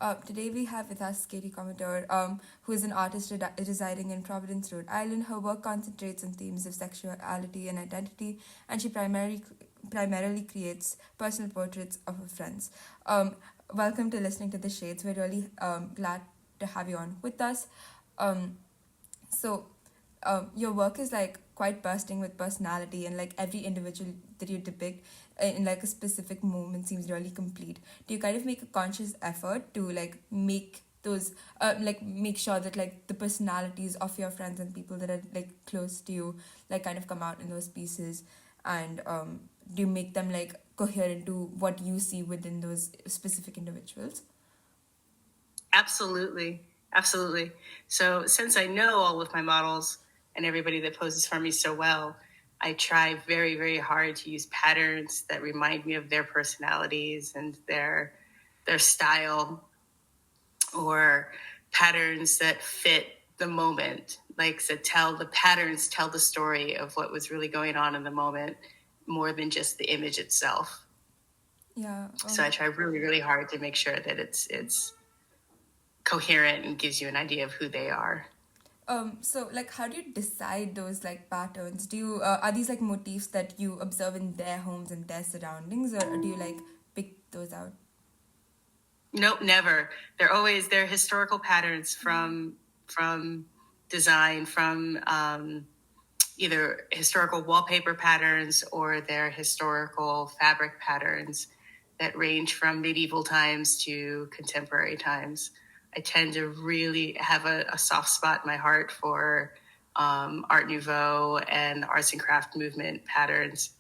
Today we have with us Katie Commodore, who is an artist residing in Providence, Rhode Island. Her work concentrates on themes of sexuality and identity, and she primarily creates personal portraits of her friends. Welcome to listening to the Shades. We're really glad to have you on with us. Um, so, your work is like quite bursting with personality, and like every individual that you depict in like a specific moment seems really complete. Do you kind of make a conscious effort to like make those make sure that like the personalities of your friends and people that are like close to you like kind of come out in those pieces, and do you make them like coherent to what you see within those specific individuals? Absolutely. Absolutely. So since I know all of my models and everybody that poses for me so well, I try very, very hard to use patterns that remind me of their personalities and their style, or patterns that fit the moment. Like the patterns tell the story of what was really going on in the moment more than just the image itself. Yeah. So I try really, really hard to make sure that it's coherent and gives you an idea of who they are. So like how do you decide those like patterns? Do you are these like motifs that you observe in their homes and their surroundings, or do you like pick those out? Nope, never. They're historical patterns from design, from either historical wallpaper patterns or their historical fabric patterns that range from medieval times to contemporary times. I tend to really have a soft spot in my heart for Art Nouveau and arts and craft movement patterns,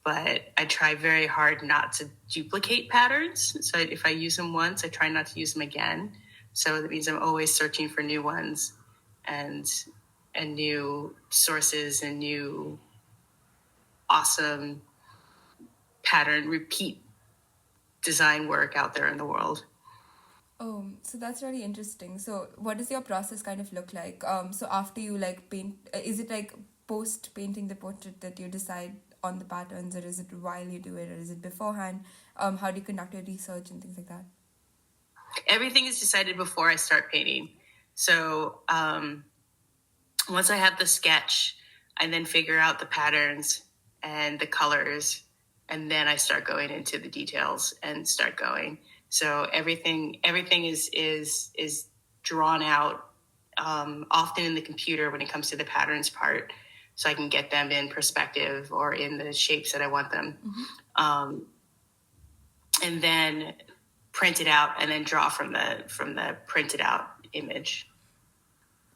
but I try very hard not to duplicate patterns. So if I use them once, I try not to use them again. So that means I'm always searching for new ones and new sources and new awesome pattern repeat design work out there in the world. Oh, so that's really interesting. So, what does your process kind of look like? So after you like paint, is it like post painting the portrait that you decide on the patterns, or is it while you do it, or is it beforehand? How do you conduct your research and things like that? Everything is decided before I start painting. So once I have the sketch, I then figure out the patterns and the colors, and then I start going into the details and start going. So everything is drawn out often in the computer when it comes to the patterns part, so I can get them in perspective or in the shapes that I want them, and then print it out and then draw from the printed out image.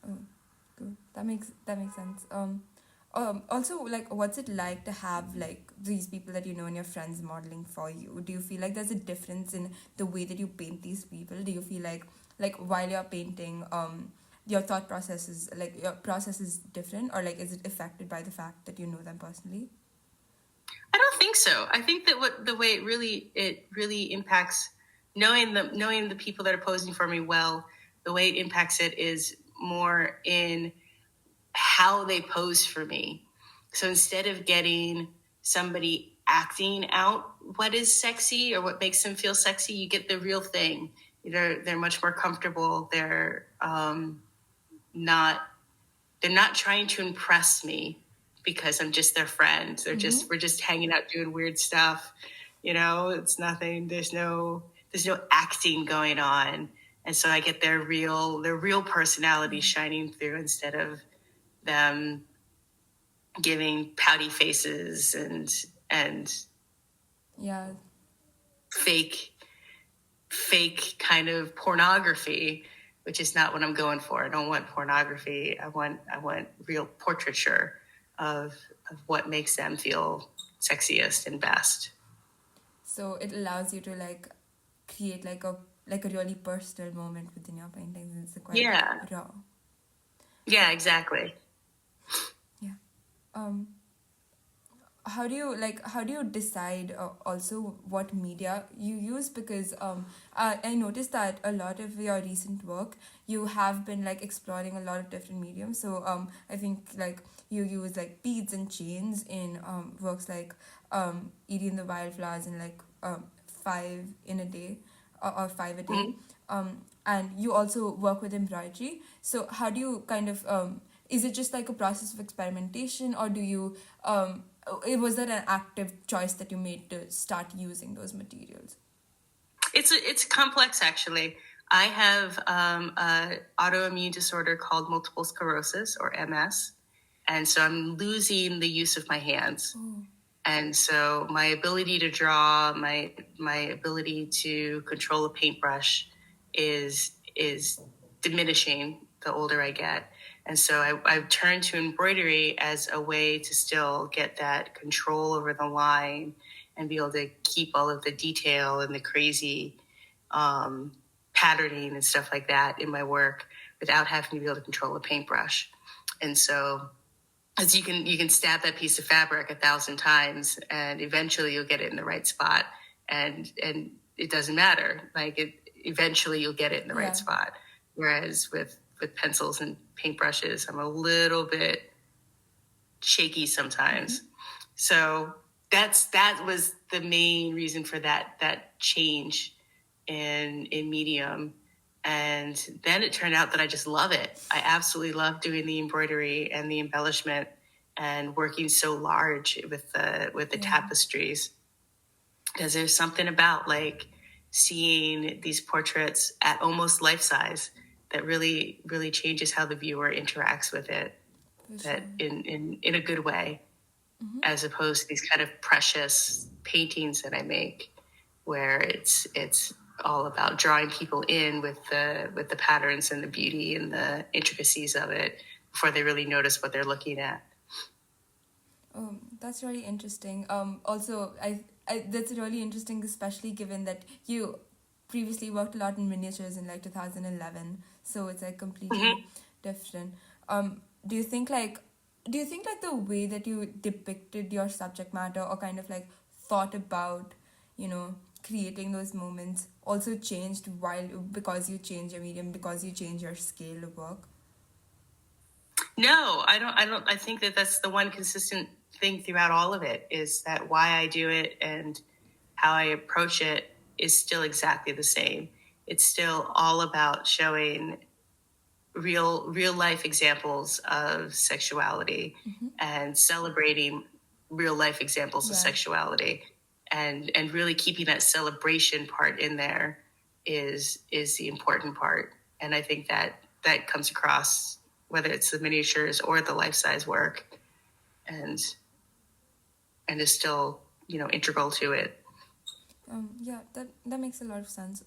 Oh, good. That makes sense. Also, like, what's it like to have like these people that you know and your friends modeling for you? Do you feel like there's a difference in the way that you paint these people? Do you feel like while you're painting, your thought process is like your process is different, or like is it affected by the fact that you know them personally? I don't think so. I think that the way it really impacts knowing the people that are posing for me well, the way it impacts it is more in how they pose for me. So instead of getting somebody acting out what is sexy or what makes them feel sexy, you get the real thing. They're much more comfortable. They're not trying to impress me because I'm just their friend. We're just hanging out doing weird stuff. It's nothing. There's no acting going on. And so I get their real personality shining through instead of them giving pouty faces and Yeah. fake kind of pornography, which is not what I'm going for. I don't want pornography. I want real portraiture of what makes them feel sexiest and best. So it allows you to like create like a really personal moment within your paintings. It's quite Yeah. raw. Yeah, exactly. Yeah. Um, how do you decide also what media you use? Because I noticed that a lot of your recent work you have been like exploring a lot of different mediums. So I think like you use like beads and chains in works like Eating the Wildflowers and like Five in a Day. or 5 a day. Mm-hmm. And you also work with embroidery. So how do you kind of is it just like a process of experimentation, or do you it was that an active choice that you made to start using those materials? It's complex, actually. I have a autoimmune disorder called multiple sclerosis, or MS, and so I'm losing the use of my hands. Oh. And so my ability to draw, my ability to control a paintbrush is diminishing the older I get. And so I've turned to embroidery as a way to still get that control over the line and be able to keep all of the detail and the crazy patterning and stuff like that in my work without having to be able to control a paintbrush. And so as you can stab that piece of fabric 1,000 times and eventually you'll get it in the right spot, and it doesn't matter. Eventually you'll get it in the right spot. Whereas with pencils and paintbrushes, I'm a little bit shaky sometimes. Mm-hmm. So that was the main reason for that change in medium. And then it turned out that I just love it. I absolutely love doing the embroidery and the embellishment and working so large with the tapestries, because there's something about seeing these portraits at almost life size that really, really changes how the viewer interacts with it. That in a good way, mm-hmm. as opposed to these kind of precious paintings that I make, where it's all about drawing people in with the patterns and the beauty and the intricacies of it before they really notice what they're looking at. Oh, that's really interesting. Also, I that's really interesting, especially given that you previously worked a lot in miniatures in 2011, so it's completely mm-hmm. different. Do you think the way that you depicted your subject matter, or kind of thought about, creating those moments, also changed because you change your medium, because you change your scale of work? No, I don't. I think that's the one consistent thing throughout all of it, is that why I do it and how I approach it is still exactly the same. It's still all about showing real life examples of sexuality, mm-hmm. and celebrating real life examples of sexuality, and really keeping that celebration part in there is the important part. And I think that comes across whether it's the miniatures or the life size work, and is still integral to it. That makes a lot of sense.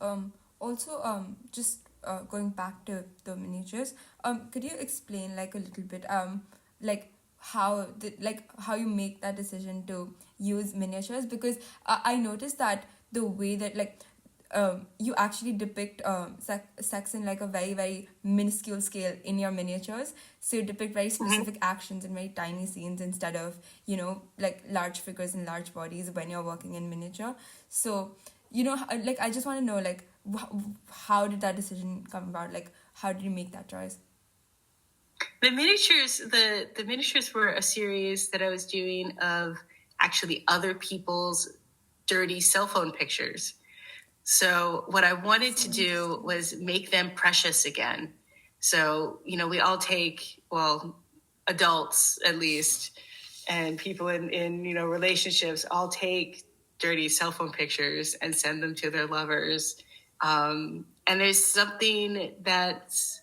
Also, just going back to the miniatures, could you explain a little bit how you make that decision to use miniatures? Because I noticed that the way that you actually depict sex in a very, very minuscule scale in your miniatures. So you depict very specific mm-hmm. actions in very tiny scenes instead of large figures and large bodies when you're working in miniature. So I just want to know how did that decision come about? How did you make that choice? The miniatures were a series that I was doing of actually other people's dirty cell phone pictures. So what I wanted to do was make them precious again. So, we all take, adults at least, and people in relationships all take dirty cell phone pictures and send them to their lovers. And there's something that's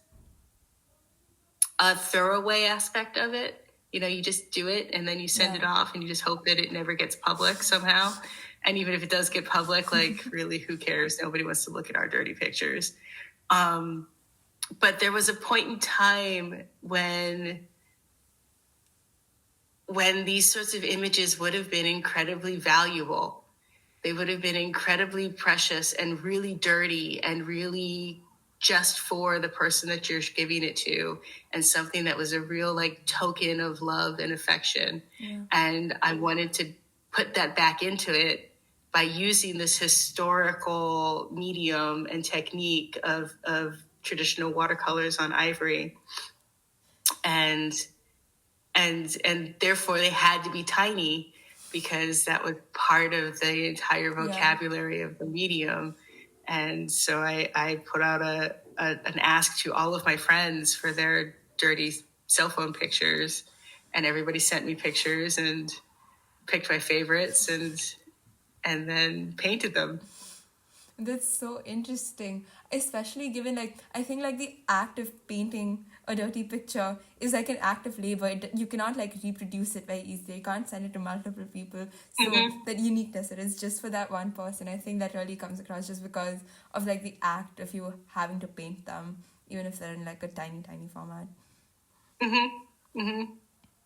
a throwaway aspect of it. You just do it and then you send it off and you just hope that it never gets public somehow. And even if it does get public, really, who cares? Nobody wants to look at our dirty pictures. But there was a point in time when these sorts of images would have been incredibly valuable. They would have been incredibly precious and really dirty and really just for the person that you're giving it to, and something that was a real token of love and affection. Yeah. And I wanted to put that back into it by using this historical medium and technique of traditional watercolors on ivory. And therefore they had to be tiny, because that was part of the entire vocabulary of the medium. And so I put out an ask to all of my friends for their dirty cell phone pictures, and everybody sent me pictures and picked my favorites and then painted them. That's so interesting, especially given like I think like the act of painting a dirty picture is like an act of labor. You cannot like reproduce it very easily. You can't send it to multiple people. So that uniqueness it is just for that one person. I think that really comes across just because of like the act of you having to paint them, even if they're in like a tiny format.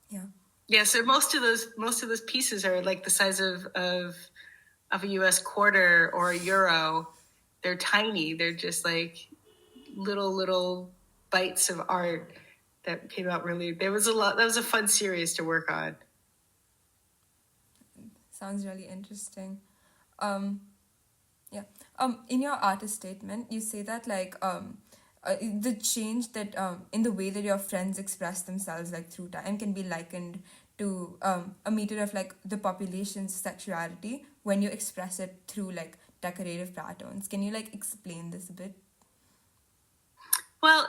Yeah. Yeah. So most of those pieces are like the size of a US quarter or a euro. They're tiny. They're just like little bites of art that came out really. There was a lot. That was a fun series to work on. Sounds really interesting. Yeah. In your artist statement, you say that like the change that in the way that your friends express themselves like through time can be likened to a meter of like the population's sexuality when you express it through like decorative patterns. Can you like explain this a bit? Well,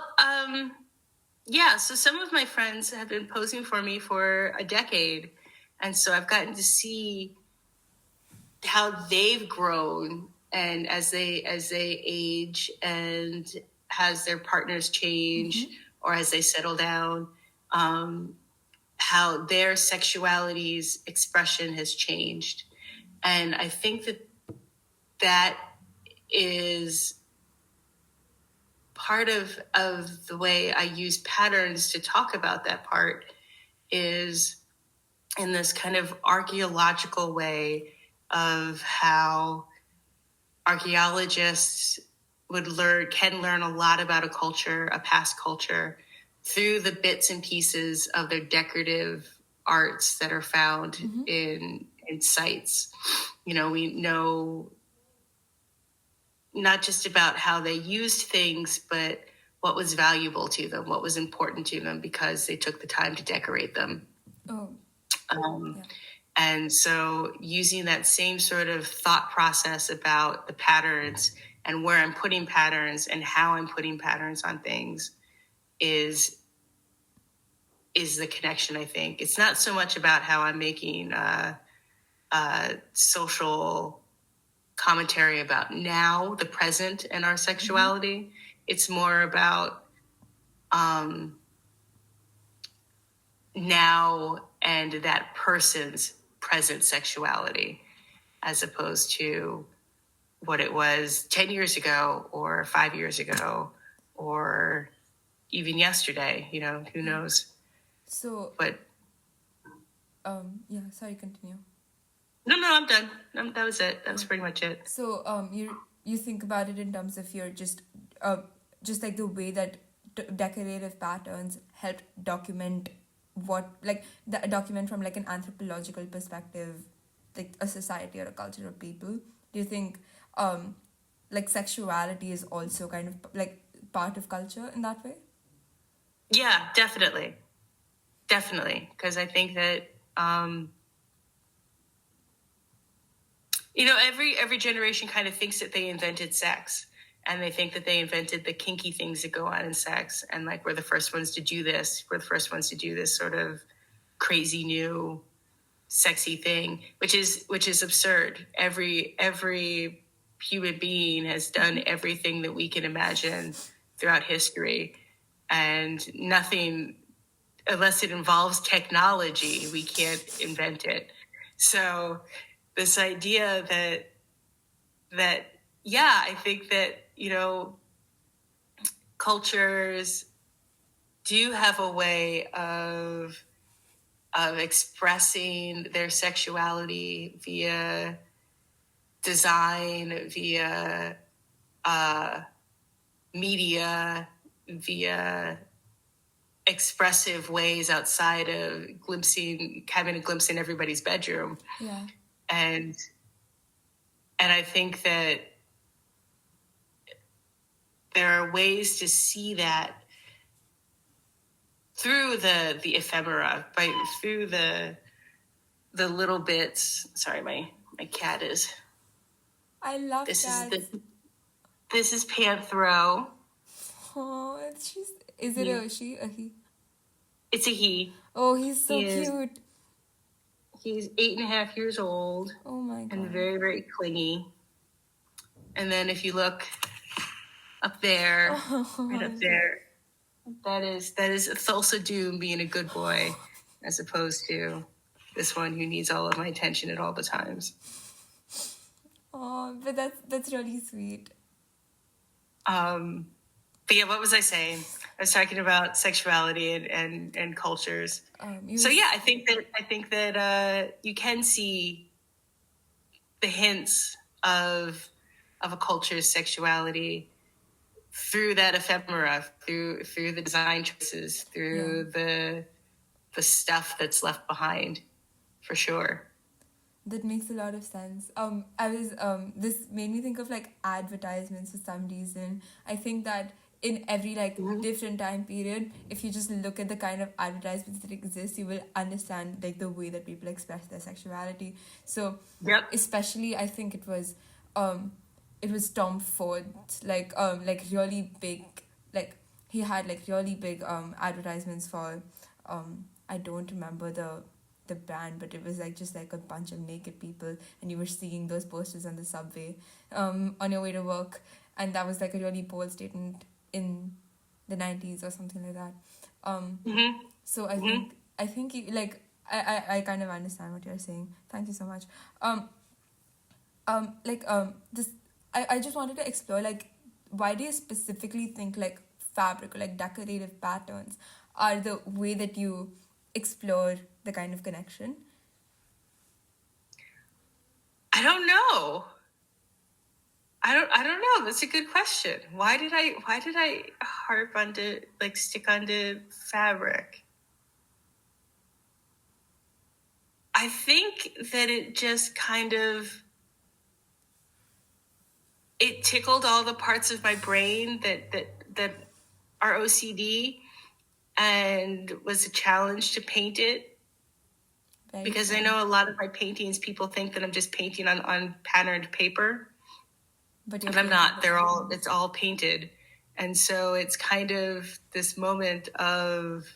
yeah. So some of my friends have been posing for me for a decade, and so I've gotten to see how they've grown, and as they age and as their partners change or as they settle down, how their sexuality's expression has changed. And I think that is part of the way I use patterns to talk about that part, is in this kind of archaeological way of how archaeologists can learn a lot about a culture, a past culture, through the bits and pieces of their decorative arts that are found in sites. We know not just about how they used things, but what was valuable to them, what was important to them, because they took the time to decorate them. Yeah. And so using that same sort of thought process about the patterns and where I'm putting patterns and how I'm putting patterns on things is the connection, I think. It's not so much about how I'm making social commentary about now, the present, and our sexuality. It's more about now and that person's present sexuality, as opposed to what it was 10 years ago or 5 years ago or even yesterday. Who knows? So, but yeah, sorry, continue. No, I'm done. That was it. That was pretty much it. So, you think about it in terms of your just like the way that decorative patterns help document document from like an anthropological perspective, like a society or a culture of people. Do you think like sexuality is also kind of like part of culture in that way? Yeah, definitely. Because I think that every generation kind of thinks that they invented sex, and they think that they invented the kinky things that go on in sex, and like we're the first ones to do this. We're the first ones to do this sort of crazy new sexy thing, which is absurd. Every human being has done everything that we can imagine throughout history, and nothing, unless it involves technology, we can't invent it. So this idea that yeah, I think that cultures do have a way of expressing their sexuality via design, via media, via expressive ways outside of having a glimpse in everybody's bedroom. Yeah. And I think that there are ways to see that through the ephemera, through the little bits. Sorry, my cat is. I love this that. is This is Panthro. Oh, is it a she? A he? It's a he. Oh, he's so cute. He's 8.5 years old. Oh my God. And very, very clingy. And then if you look up there, right up there, that is Thulsa Doom being a good boy, as opposed to this one who needs all of my attention at all the times. Oh, but that's really sweet. But yeah, what was I saying? I was talking about sexuality and cultures. So yeah, I think that you can see the hints of a culture's sexuality through that ephemera, through the design choices, through the stuff that's left behind, for sure. That makes a lot of sense. This made me think of like advertisements for some reason. I think that in every different time period, if you just look at the kind of advertisements that exist, you will understand like the way that people express their sexuality. So especially I think it was Tom Ford, like really big, like he had like really big advertisements for I don't remember the brand, but it was like just like a bunch of naked people, and you were seeing those posters on the subway on your way to work, and that was like a really bold statement in the 90s or something like that. So I think you, like I kind of understand what you're saying. Thank you so much. This I just wanted to explore like why do you specifically think like fabric or like decorative patterns are the way that you explore the kind of connection? I don't know. I don't know. That's a good question. Why did I harp onto like stick onto fabric? I think that it just kind of it tickled all the parts of my brain that are OCD, and was a challenge to paint it. Because I know a lot of my paintings, people think that I'm just painting on patterned paper, but I'm not. It's all painted. And so it's kind of this moment of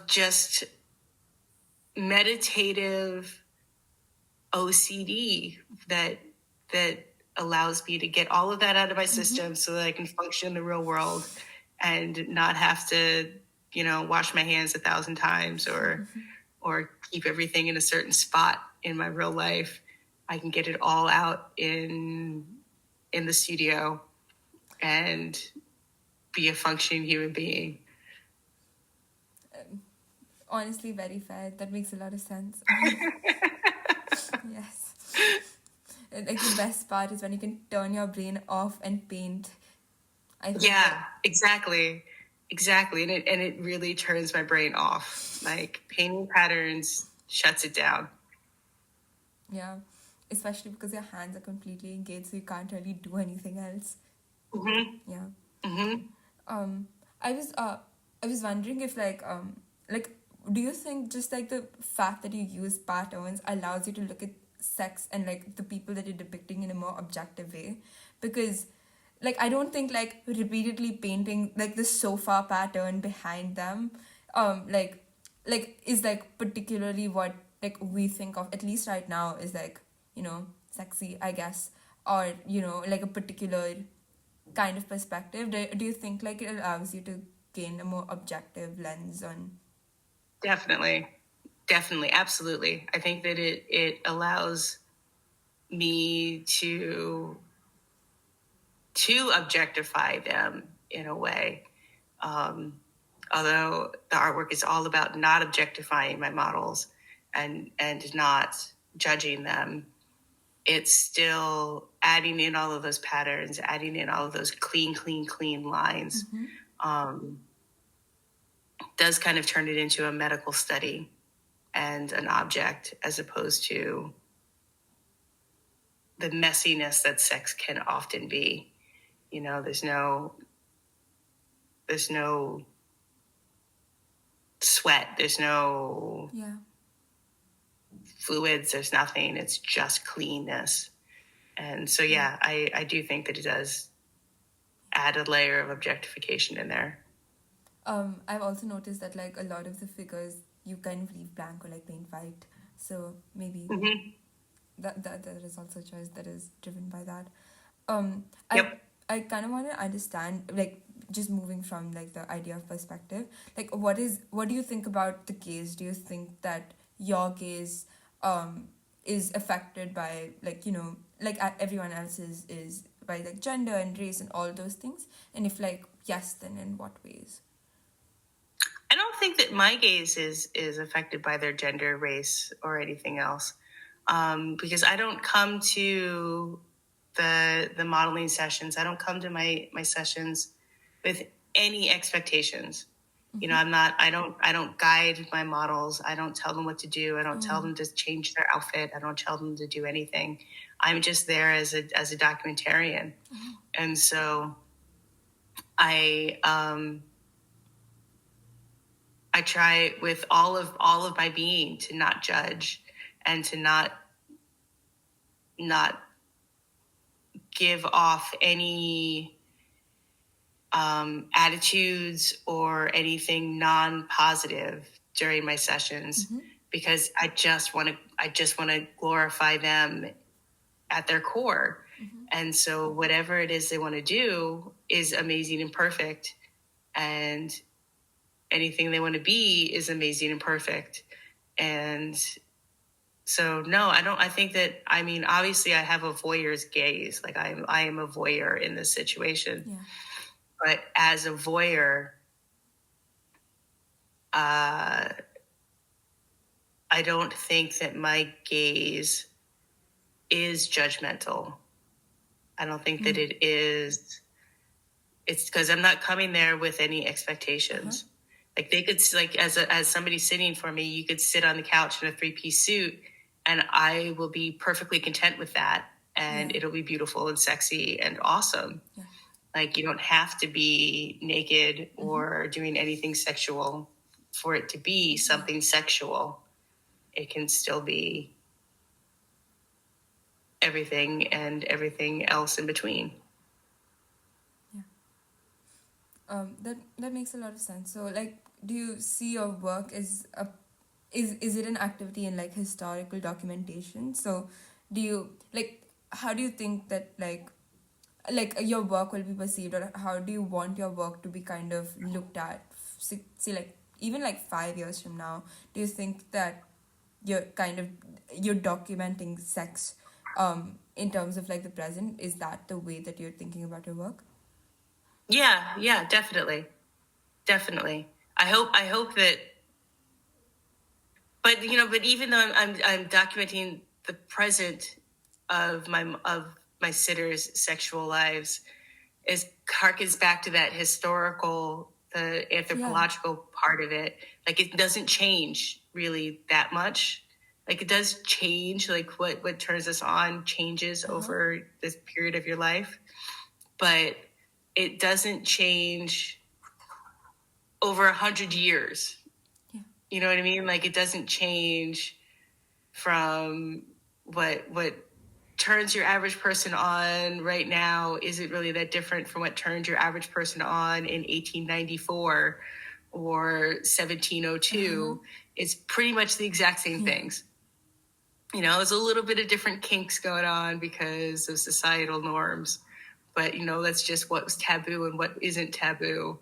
just meditative OCD that allows me to get all of that out of my system so that I can function in the real world and not have to, wash my hands 1,000 times or keep everything in a certain spot in my real life. I can get it all out in the studio and be a functioning human being. Honestly, very fair. That makes a lot of sense. Yes. Like the best part is when you can turn your brain off and paint. Exactly. And it really turns my brain off. Like painting patterns shuts it down. Yeah. Especially because your hands are completely engaged, so you can't really do anything else. Yeah. I was wondering if do you think just like the fact that you use patterns allows you to look at sex and like the people that you're depicting in a more objective way? Because like I don't think like repeatedly painting like the sofa pattern behind them is like particularly what like we think of, at least right now, is like, sexy, I guess, or like a particular kind of perspective. Do you think like it allows you to gain a more objective lens on? Definitely, absolutely. I think that it allows me to objectify them in a way. Although the artwork is all about not objectifying my models and not judging them, it's still adding in all of those patterns, adding in all of those clean lines. Does kind of turn it into a medical study and an object, as opposed to the messiness that sex can often be. There's no sweat. There's no fluids, there's nothing. It's just cleanness. And so, yeah, I do think that it does add a layer of objectification in there. I've also noticed that like a lot of the figures you kind of leave blank or like paint white. So maybe that is also a choice that is driven by that. Yep. I kind of want to understand, like, just moving from like the idea of perspective, like what do you think about the gaze? Do you think that your gaze is affected by, like, you know, like everyone else's is by like gender and race and all those things? And if like yes, then in what ways? I don't think that my gaze is affected by their gender, race, or anything else, because I don't come to the modeling sessions. I don't come to my sessions with any expectations. You know, I don't guide my models. I don't tell them what to do. I don't tell them to change their outfit. I don't tell them to do anything. I'm just there as a documentarian. And so I try with all of my being to not judge and to not give off any attitudes or anything non-positive during my sessions, because I just want to glorify them at their core. And so whatever it is they want to do is amazing and perfect, and anything they want to be is amazing and perfect. And so, no, I think that, I mean, obviously I have a voyeur's gaze. Like I am a voyeur in this situation. Yeah. But as a voyeur, I don't think that my gaze is judgmental. I don't think that it is. It's because I'm not coming there with any expectations. Like they could, like as somebody sitting for me, you could sit on the couch in a 3-piece suit, and I will be perfectly content with that, and it'll be beautiful and sexy and awesome. Yeah. Like you don't have to be naked or doing anything sexual for it to be something sexual. It can still be everything and everything else in between. That makes a lot of sense. So like, do you see your work as is it an activity in like historical documentation? So do you like, how do you think that like your work will be perceived, or how do you want your work to be kind of looked at, say like even like 5 years from now? Do you think that you're documenting sex in terms of like the present? Is that the way that you're thinking about your work? Yeah, definitely. I hope that, but even though I'm documenting the present of my sitters' sexual lives, it harkens back to that historical, the anthropological part of it. Like it doesn't change really that much. Like it does change, like what turns us on changes over this period of your life, but it doesn't change over 100 years. Yeah. You know what I mean? Like it doesn't change from what turns your average person on right now isn't really that different from what turned your average person on in 1894 or 1702. It's pretty much the exact same things. You know, there's a little bit of different kinks going on because of societal norms. But, that's just what's taboo and what isn't taboo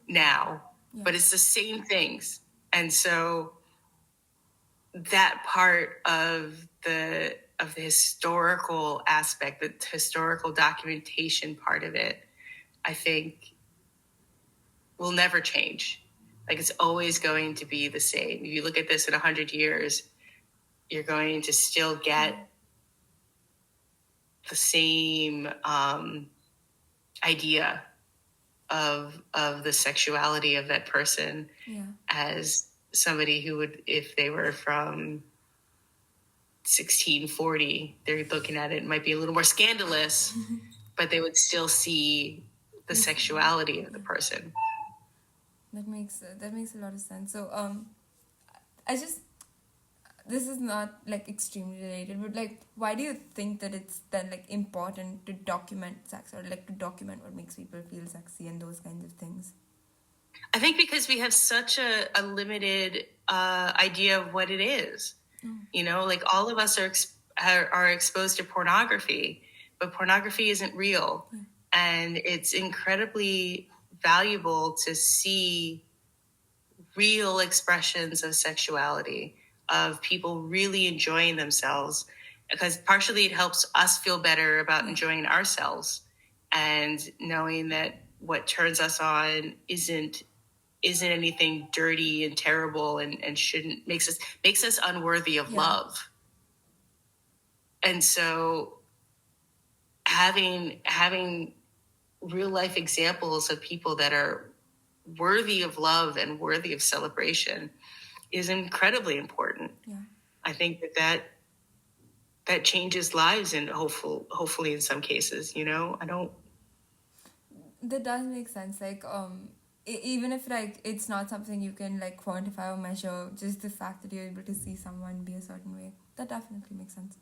now. Yeah. But it's the same things. And so that part of the historical aspect, the historical documentation part of it, I think will never change. Like it's always going to be the same. If you look at this in 100 years, you're going to still get the same idea of the sexuality of that person as somebody who would, if they were from 1640, they're looking at it, it might be a little more scandalous, but they would still see the sexuality of the person. That makes a lot of sense. So I just, this is not like extremely related, but like, why do you think that it's then like important to document sex, or like to document what makes people feel sexy and those kinds of things? I think because we have such a limited idea of what it is. You know, like all of us are exposed to pornography, but pornography isn't real. And it's incredibly valuable to see real expressions of sexuality, of people really enjoying themselves, because partially it helps us feel better about enjoying ourselves and knowing that what turns us on isn't anything dirty and terrible and shouldn't makes us unworthy of love. And so having real life examples of people that are worthy of love and worthy of celebration is incredibly important. I think that changes lives, and hopefully in some cases, you know, That does make sense. Like, even if like it's not something you can like quantify or measure, just the fact that you're able to see someone be a certain way, that definitely makes sense.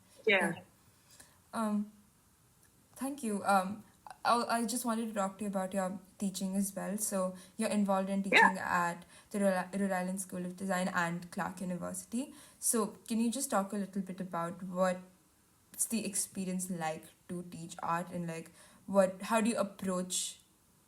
Thank you. I just wanted to talk to you about your teaching as well. So you're involved in teaching at the Rhode Island School of Design and Clark University. So can you just talk a little bit about what's the experience like to teach art, and like how do you approach,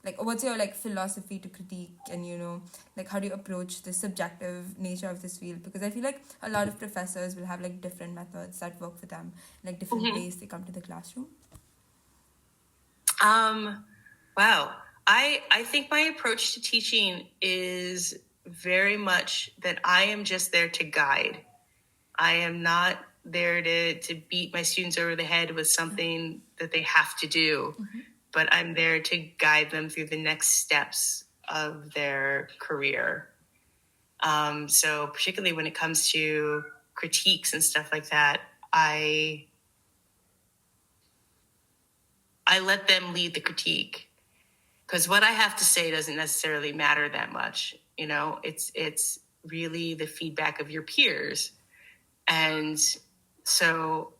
like what's your like philosophy to critique, and you know, like how do you approach the subjective nature of this field? Because I feel like a lot of professors will have like different methods that work for them, like different ways they come to the classroom. Wow. I think my approach to teaching is very much that I am just there to guide. I am not there to beat my students over the head with something that they have to do, but I'm there to guide them through the next steps of their career. So particularly when it comes to critiques and stuff like that, I let them lead the critique, because what I have to say doesn't necessarily matter that much. You know, it's really the feedback of your peers. And so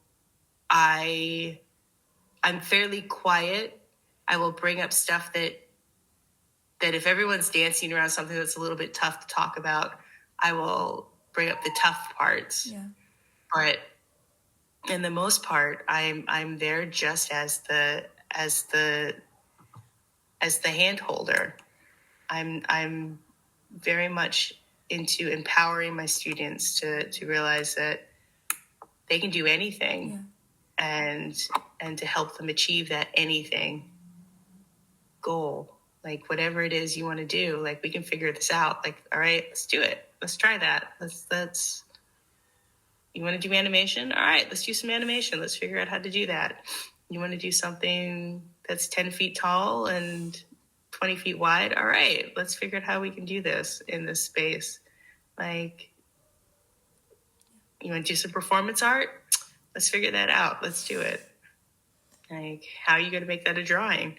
I'm fairly quiet. I will bring up stuff that if everyone's dancing around something that's a little bit tough to talk about, I will bring up the tough parts. But in the most part, I'm there just as the hand holder. I'm very much into empowering my students to realize that they can do anything, and to help them achieve that anything goal. Like whatever it is you want to do, like we can figure this out. Like, all right, let's do it. Let's try that. Let's you want to do animation? All right, let's do some animation. Let's figure out how to do that. You want to do something that's 10 feet tall and 20 feet wide? All right, let's figure out how we can do this in this space. Like, you want to do some performance art? Let's figure that out. Let's do it. Like, how are you going to make that a drawing?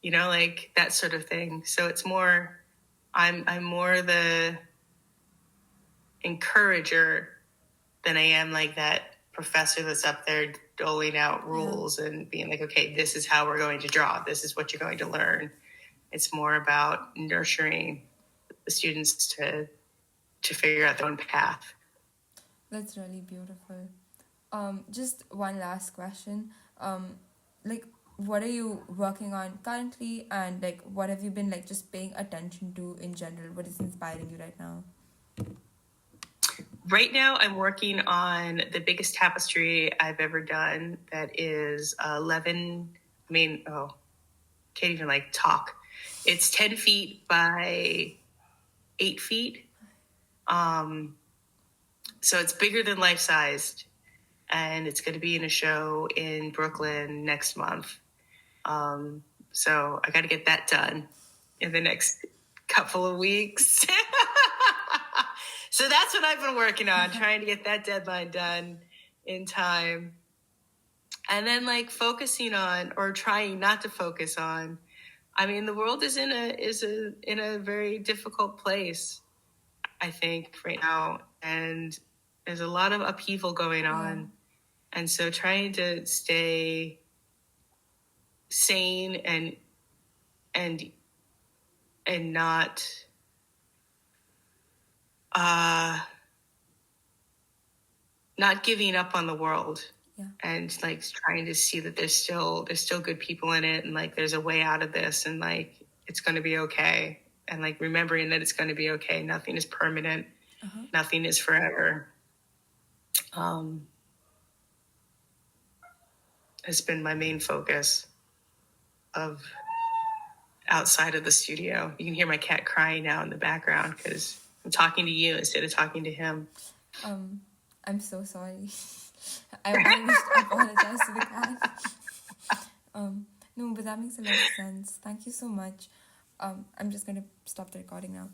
You know, like that sort of thing. So it's more, I'm more the encourager than I am like that professor that's up there doling out rules and being like, okay, this is how we're going to draw. This is what you're going to learn. It's more about nurturing the students to figure out their own path. That's really beautiful. Just one last question. Like, what are you working on currently, and like what have you been like just paying attention to in general? What is inspiring you right now? Right now, I'm working on the biggest tapestry I've ever done. That is 11. Can't even like talk. It's 10 feet by 8 feet. So it's bigger than life-sized, and it's going to be in a show in Brooklyn next month. So I got to get that done in the next couple of weeks. So that's what I've been working on, trying to get that deadline done in time. And then like focusing on, or trying not to focus on, I mean, the world is in a very difficult place, I think, right now. And There's a lot of upheaval going on. And so trying to stay sane and not not giving up on the world. And like trying to see that there's still good people in it, and like there's a way out of this, and like it's going to be okay, and like remembering that it's going to be okay. Nothing is permanent. Nothing is forever. Has been my main focus of outside of the studio. You can hear my cat crying now in the background because I'm talking to you instead of talking to him. I'm so sorry. I apologize to the cat. No, but that makes a lot of sense. Thank you so much. I'm just going to stop the recording now.